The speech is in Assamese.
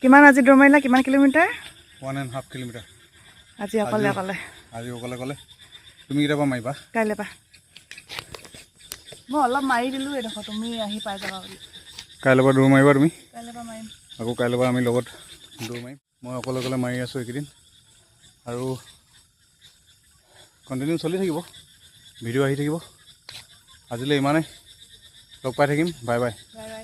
কিমান আজি দৌৰ মাৰিলা? কিমান কিলোমিটাৰ? 1.5 কিলোমিটাৰ। আজি অকলে অকলে? আজি অকলে অকলে। তুমি কেতিয়াবা মাৰিবা? কাইলৈ পা। মই অলপ মাৰি দিলোঁ এডোখৰ, তুমি আহি পাই যাবা বুলি। কাইলৈ পৰা দৌৰ মাৰিবা তুমি? কাইলৈ পৰা মাৰিম। আকৌ কাইলৈ পৰা আমি লগত দৌৰ মাৰিম। মই অকলে অকলে মাৰি আছোঁ এইকেইদিন, আৰু কণ্টিনিউ চলি থাকিব, ভিডিঅ' আহি থাকিব। আজিলৈ ইমানেই, লগ পাই থাকিম। Bye bye. Bye bye.